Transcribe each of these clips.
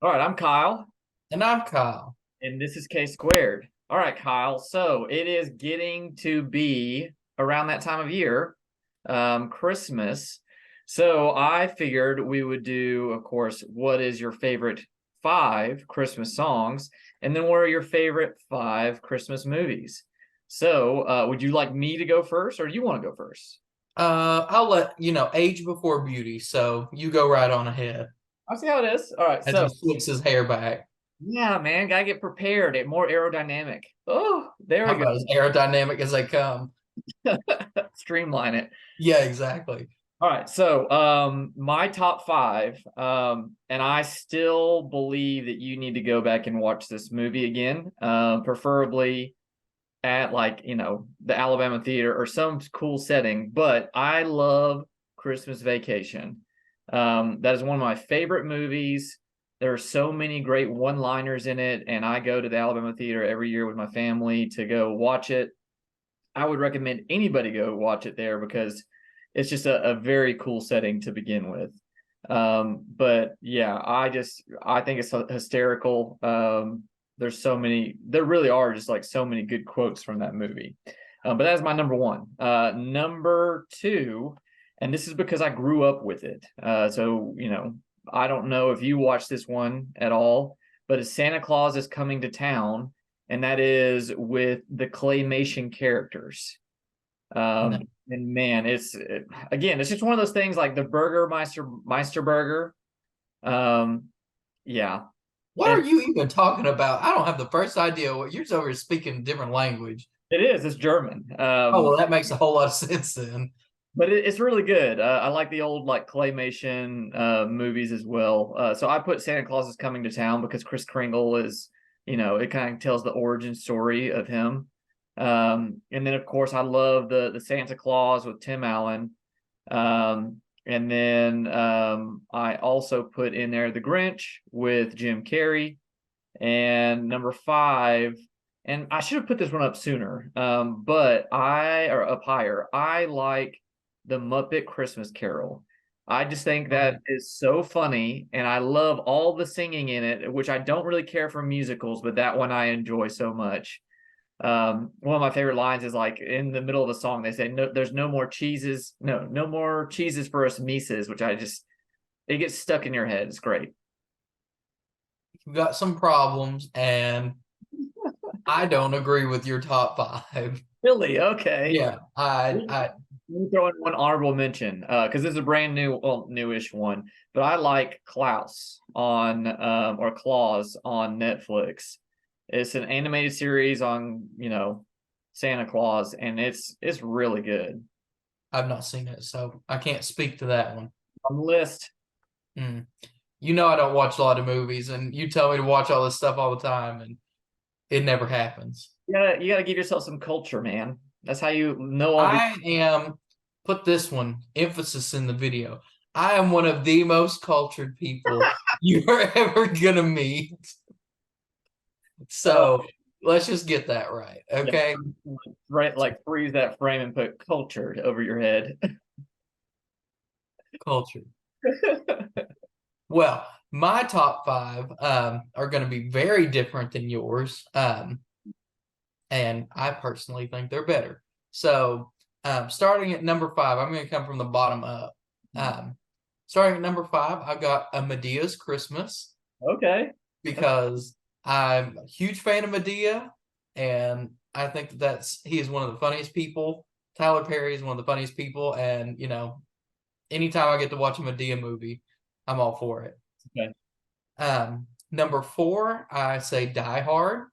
All right, I'm Kyle, And I'm Kyle. and this is K squared. All right, Kyle. So it is getting to be around that time of year, Christmas. So I figured we would do, of course, what is your favorite five Christmas songs, and then what are your favorite five Christmas movies? So, would you like me to go first, or do you want to go first? I'll let age before beauty. So you go right on ahead I'll see how it is. All right, as he so flicks his hair back. yeah, man, gotta get prepared. It more aerodynamic. Oh, there we I'm go. about as aerodynamic as they come. Streamline it. Yeah, exactly. All right, so my top five, and I still believe that you need to go back and watch this movie again, preferably at like, the Alabama Theater or some cool setting. But I love Christmas Vacation. That is one of my favorite movies. There are so many great one-liners in it, and I go to the Alabama Theater every year with my family to go watch it. I would recommend anybody go watch it there because it's just a very cool setting to begin with. But yeah, I think it's hysterical. There really are just like so many good quotes from that movie. But that's my number one. Number two, and this is because I grew up with it. So I don't know if you watched this one at all, but it's Santa Claus is Coming to Town, and that is with the claymation characters. No. And man, again, it's just one of those things like the Meister Burger. Um, yeah, What are and you even talking about? I don't have the first idea what you're over here speaking a different language. it's German. Oh, well, that makes a whole lot of sense then. But it's really good. I like the old like claymation movies as well. So I put Santa Claus is Coming to Town because Chris Kringle is, it kind of tells the origin story of him. And then of course I love the Santa Claus with Tim Allen. And then I also put in there The Grinch with Jim Carrey. And number five, and I should have put this one up sooner, or up higher. I like the Muppet Christmas Carol. I just think that Okay. is so funny, and I love all the singing in it, which I don't really care for musicals, but that one I enjoy so much. One of my favorite lines is like in the middle of the song, they say, "No, there's no more cheeses, no more cheeses for us Mises," which it gets stuck in your head. It's great. You've got some problems, and I don't agree with your top five. Really? Okay. Yeah, I Let me throw in one honorable mention because this is a brand new, well, newish one. But I like Klaus on or Claus on Netflix. It's an animated series on Santa Claus, and it's really good. I've not seen it, so I can't speak to that one. On the list, Mm. I don't watch a lot of movies, and you tell me to watch all this stuff all the time, and it never happens. you gotta give yourself some culture, man. That's how you know all these. I am, put this one, emphasis in the video. I am one of the most cultured people you are ever gonna meet. Oh So let's just get that right, yeah, okay? right. Like freeze that frame and put cultured over your head. Culture. Well, my top five are going to be very different than yours. And I personally think they're better. So, starting at number five, I'm going to come from the bottom up. Um, Starting at number five, I've got a Medea's Christmas Okay. because I'm a huge fan of Medea, and I think he is one of the funniest people. Tyler Perry is one of the funniest people, and anytime I get to watch a Medea movie, I'm all for it. Okay. Number four, I say Die Hard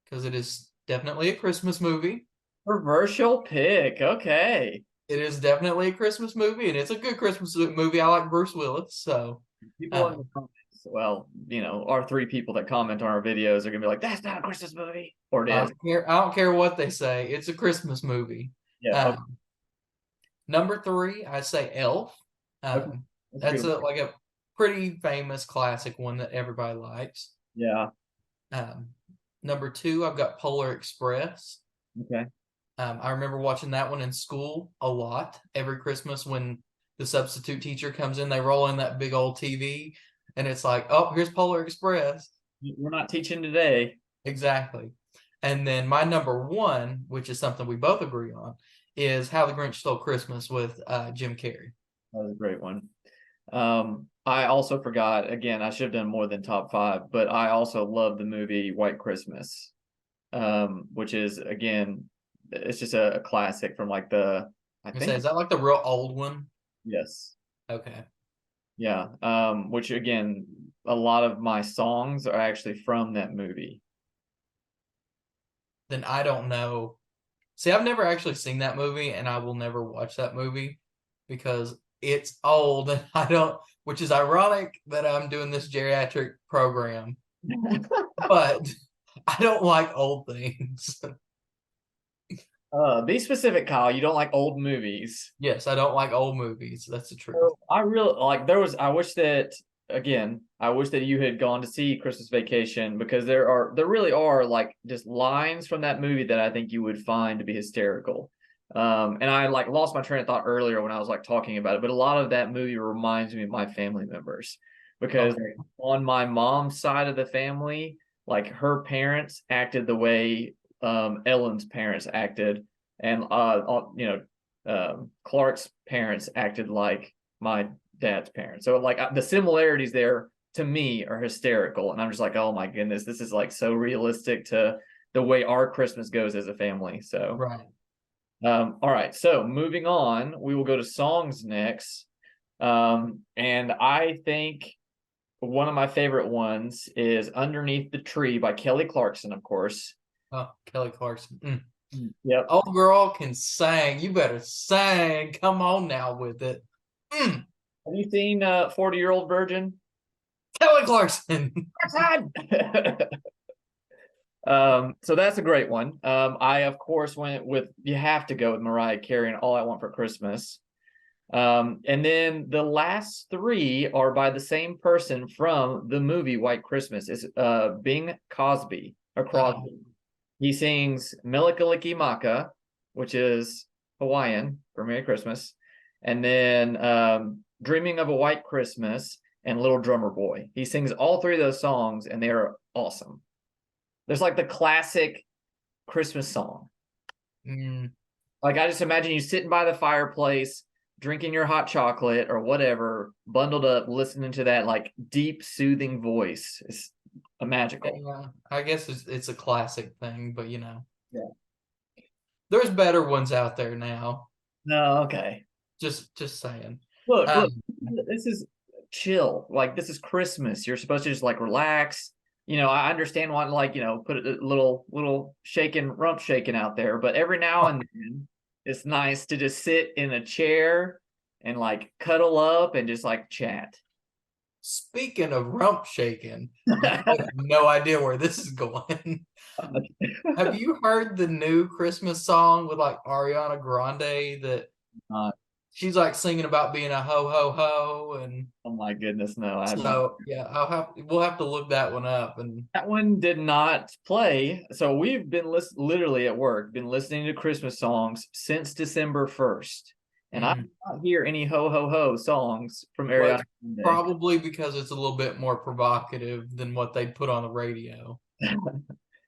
because it is definitely a Christmas movie. Controversial pick. Okay. It is definitely a Christmas movie, and it's a good Christmas movie. I like Bruce Willis, so People in um, the comments, well, our three people that comment on our videos are gonna be like, "That's not a Christmas movie," or it I is. don't care. I don't care what they say. It's a Christmas movie. Yeah. Okay. Um, Number three, I say Elf. Okay. Um, That's a good that's one. a pretty famous classic one that everybody likes. Yeah. Um, Number two, I've got Polar Express. Okay. I remember watching that one in school a lot. Every Christmas when the substitute teacher comes in, they roll in that big old TV. and it's like, oh, here's Polar Express. We're not teaching today. Exactly. And then my number one, which is something we both agree on, is How the Grinch Stole Christmas with Jim Carrey. That was a great one. I also forgot, again, I should have done more than top five, but I also love the movie White Christmas, which is, again, it's just a classic from like I think, Is that like the real old one? yes. Okay. Yeah. Which again, a lot of my songs are actually from that movie. Then I don't know. See, I've never actually seen that movie, and I will never watch that movie because it's old, and I don't. Which is ironic that I'm doing this geriatric program, but I don't like old things. Be specific, Kyle. You don't like old movies. Yes, I don't like old movies. That's the truth. So I really like I wish that again, I wish that you had gone to see Christmas Vacation because there really are like just lines from that movie that I think you would find to be hysterical. And I like lost my train of thought earlier when I was like talking about it, but a lot of that movie reminds me of my family members because Okay. on my mom's side of the family, like her parents acted the way Ellen's parents acted, and Clark's parents acted like my dad's parents. So like the similarities there to me are hysterical, and I'm just like, oh my goodness, this is like so realistic to the way our Christmas goes as a family. So Right. all right, so moving on, we will go to songs next. And I think one of my favorite ones is Underneath the Tree by Kelly Clarkson, of course. Oh, Kelly Clarkson. Yep. Old girl can sing. You better sing. Come on now with it. Mm. Have you seen 40-Year-Old Virgin? Kelly Clarkson. So that's a great one. I of course went with you have to go with Mariah Carey and All I Want for Christmas. And then the last three are by the same person from the movie White Christmas. It's Bing Crosby or Crosby. He sings Melikaliki Maka, which is Hawaiian for Merry Christmas, and then Dreaming of a White Christmas and Little Drummer Boy. He sings all three of those songs, and they are awesome. There's like the classic Christmas song. Mm. Like I just imagine you sitting by the fireplace, drinking your hot chocolate or whatever, bundled up, listening to that like deep, soothing voice. It's magical. Yeah, I guess it's a classic thing, but Yeah. there's better ones out there now. No, okay. Just saying. Look, this is chill. Like this is Christmas. You're supposed to just like relax. I understand wanting like, put a little shaking, rump shaking out there, but every now and then it's nice to just sit in a chair and like cuddle up and just like chat. Speaking of rump shaking, I have no idea where this is going. Have you heard the new Christmas song with like Ariana Grande that she's like singing about being a ho ho ho and Oh my goodness, no, I have not. so yeah, we'll have to look that one up. And That one did not play. So we've been literally at work, been listening to Christmas songs since December 1st. And I did not hear any ho ho ho songs from Ariana Grande. probably because it's a little bit more provocative than what they put on the radio.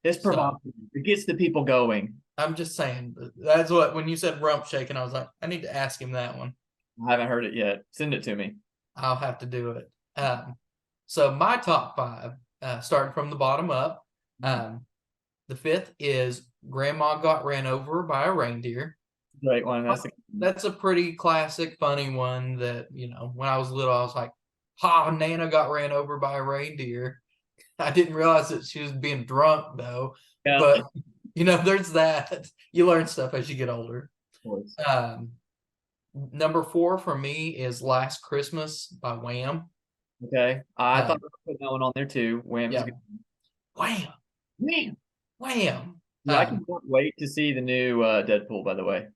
It's provocative. It gets the people going. I'm just saying that's what when you said rump shaking, I was like, I need to ask him that one. I haven't heard it yet. Send it to me. I'll have to do it. So my top five, starting from the bottom up. The fifth is Grandma Got Ran Over by a Reindeer. Great one. That's a pretty classic, funny one that, when I was little, I was like, ha, Nana got ran over by a reindeer. I didn't realize that she was being drunk though. Yeah. But there's that. You learn stuff as you get older. Number 4 for me is Last Christmas by Wham. Okay. I thought I put that one on there too. Wham is good. Wham. Wham. Wham. Yeah, I can't wait to see the new Deadpool, by the way.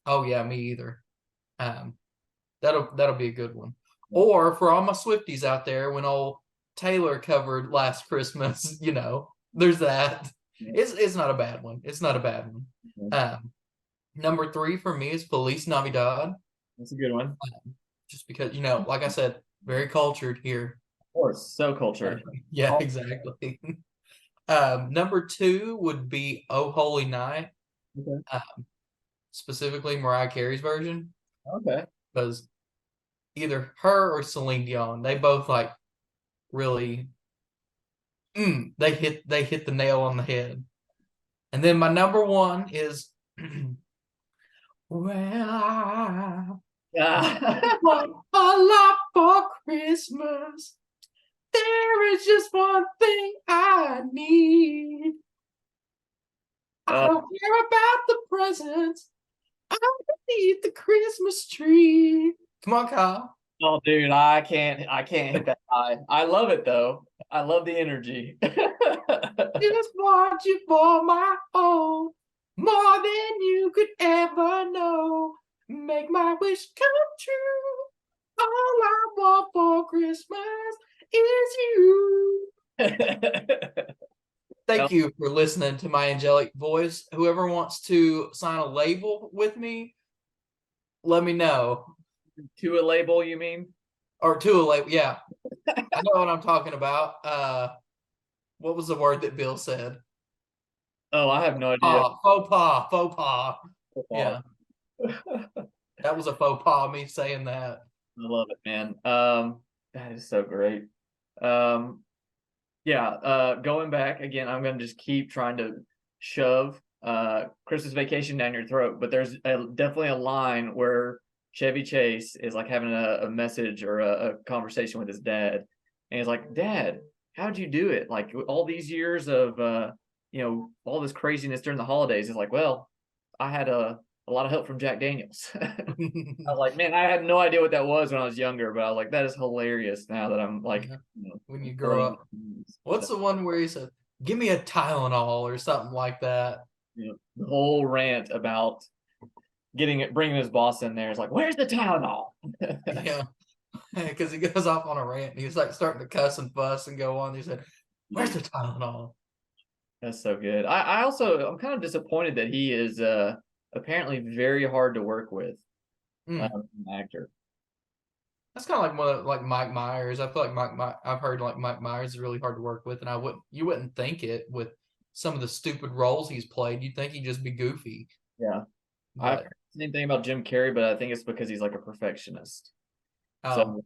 Oh yeah, me either. That'll be a good one. Or for all my Swifties out there, when old Taylor covered Last Christmas, there's that. It's not a bad one. It's not a bad one. Number 3 for me is Feliz Navidad. That's a good one. Just because, like I said, Very cultured here. Of course, so Uh, cultured. yeah, Oh, exactly. Number two would be "Oh Holy Night," okay. uh, specifically Mariah Carey's version, Okay. because either her or Celine Dion, they both like really, they hit the nail on the head. And then my number one is "Well, I Yeah. want a lot for Christmas. There is just one thing I need. I Oh, don't care about the presents. I need the Christmas tree." Come on, Kyle. oh, dude, I can't hit that high. I love it though. I love the energy. Just want you for my own, more than you could ever know. Make my wish come true. All I want for Christmas is you. Thank you for listening to my angelic voice. Whoever wants to sign a label with me, let me know. To a label, you mean? Or to a label, yeah. I know what I'm talking about. What was the word that Bill said? Oh, I have no idea. Faux pas, faux pas. I Yeah, that was a faux pas, me saying that. love it, man. That is so great. Um, yeah, going back again, I'm gonna just keep trying to shove Christmas Vacation down your throat, but there's definitely a line where Chevy Chase is like having a message or a conversation with his dad, and he's like, "Dad, how'd you do it? Like all these years of all this craziness during the holidays." He's like, "Well, I had a lot of help from Jack Daniels." I was like, man, I had no idea what that was when I was younger, but I was like, that is hilarious now that I'm like, Yeah, when you grow playing. up. What's the one where he said, "Give me a Tylenol" or something like that? The whole rant about bringing his boss in there is like, where's the Tylenol? Yeah, because he goes off on a rant. And he's like starting to cuss and fuss and go on. He said, "Where's the Tylenol?" That's so good. I also I'm kind of disappointed that he is apparently very hard to work with Mm. an actor. That's kind of like one of, like Mike Myers. I feel like I've heard like Mike Myers is really hard to work with, and you wouldn't think it with some of the stupid roles he's played. You'd think he'd just be goofy, Yeah. I've but heard the same thing about Jim Carrey, but I think it's because he's like a perfectionist. oh, So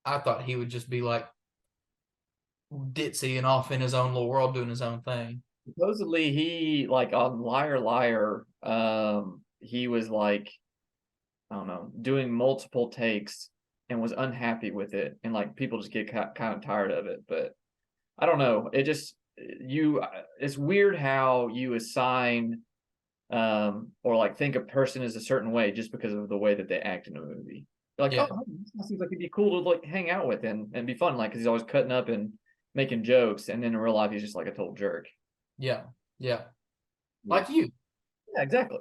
I thought he would just be like ditzy and off in his own little world doing his own thing. supposedly he like on Liar Liar, he was like I don't know, doing multiple takes and was unhappy with it. And like people just get kind of tired of it. But I don't know. It just, it's weird how you assign or like think a person is a certain way just because of the way that they act in a movie. You're like, Yeah, oh, this seems like it'd be cool to like hang out with and be fun. Like, cause he's always cutting up and making jokes. And then in real life, he's just like a total jerk. yeah, yeah. Yeah. Like you. Yeah, exactly.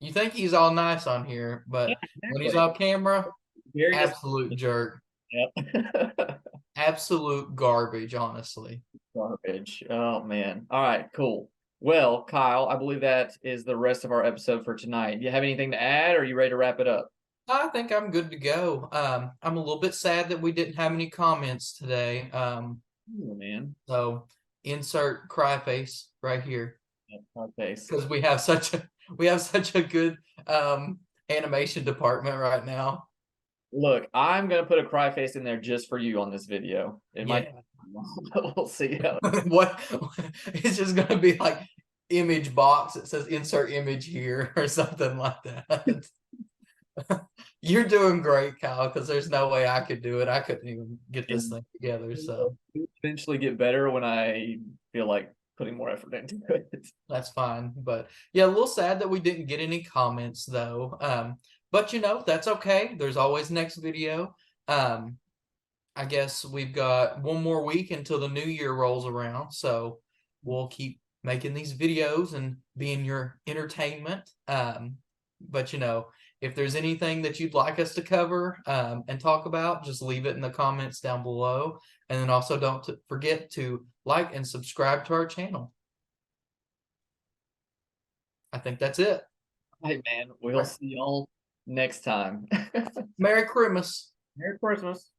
You think he's all nice on here, Yeah, but when he's exactly. off camera, Very absolute disappointed. jerk. Yep. Absolute garbage, honestly. Garbage. Oh man. All right, cool. Well, Kyle, I believe that is the rest of our episode for tonight. Do you have anything to add or are you ready to wrap it up? I think I'm good to go. I'm a little bit sad that we didn't have any comments today. Oh man. So insert cry face right here, Yep, okay. because we have such a good animation department right now. Look, I'm gonna put a cry face in there just for you on this video. It might Yeah. we'll see how What it's just gonna be like image box that says insert image here or something like that. You're doing great, Kyle, because there's no way I could do it. I couldn't even get this thing together. So eventually get better when I feel like putting more effort into it. that's fine. But yeah, a little sad that we didn't get any comments though. But that's okay. There's always next video. Um, I guess we've got one more week until the new year rolls around. So we'll keep making these videos and being your entertainment. But if there's anything that you'd like us to cover and talk about, just leave it in the comments down below. And then also don't forget to like and subscribe to our channel. I think that's it. Hey man, All we'll right. see y'all next time. Merry Christmas. Merry Christmas.